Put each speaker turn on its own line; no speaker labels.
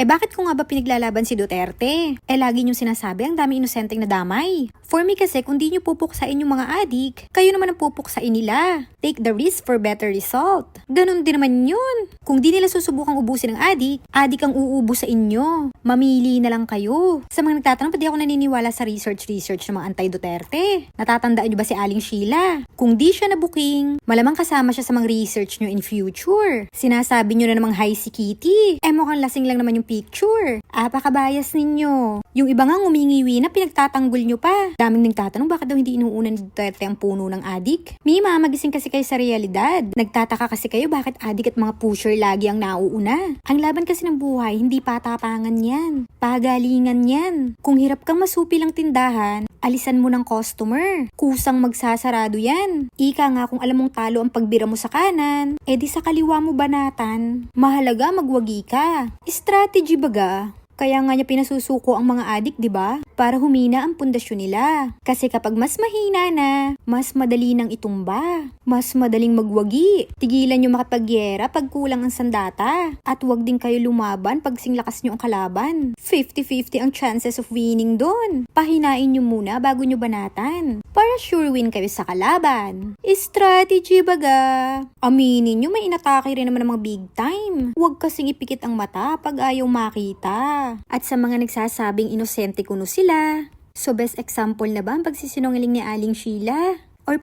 Eh bakit ko nga ba pinaglalaban si Duterte? Eh lagi niyong sinasabi ang dami inosenteng nadamay. For me kasi kung di niyo pupuksain yung mga adik, kayo naman ang pupuksain nila. Take the risk for better result. Ganun din naman yun. Kung di nila susubukang ubusin ng adik ang uubo sa inyo. Mamili na lang kayo. Sa mga nagtatanong, pati ako naniniwala sa research ng mga anti-Duterte. Natatandaan niyo ba si Aling Sheila? Kung di siya na-booking, malamang kasama siya sa mga research niyo in future. Sinasabi niyo na namang hi si Kitty. Eh mukhang lasing lang naman yung picture. Apakabayas ninyo. Yung iba nga ngumingiwi na pinagtatanggol nyo pa. Daming nagtatanong bakit daw hindi inuuna ni Duterte ang puno ng adik. Mima, magising kasi kayo sa realidad. Nagtataka kasi kayo bakit adik at mga pusher lagi ang nauuna. Ang laban kasi ng buhay, hindi patapangan yan. Pagalingan yan. Kung hirap kang masupi lang tindahan, alisan mo ng customer. Kusang magsasarado yan. Ika nga kung alam mong talo ang pagbira mo sa kanan, edi sa kaliwa mo banatan. Mahalaga magwagi ka. Strategy baga. Kaya nga niya pinasusuko ang mga adik, di ba? Para humina ang pundasyon nila. Kasi kapag mas mahina na, mas madali nang itumba. Mas madaling magwagi. Tigilan niyo makipagyera pag kulang ang sandata. At wag din kayo lumaban pag singlakas niyo ang kalaban. 50-50 ang chances of winning doon. Pahinain niyo muna bago niyo banatan. Para sure win kayo sa kalaban. Strategy baga. Aminin niyo may inatake rin naman ng mga big time. Huwag kasing ipikit ang mata pag ayaw makita. At sa mga nagsasabing inosente kuno sila, so best example na ba ang pagsisinungaling ni Aling Sheila?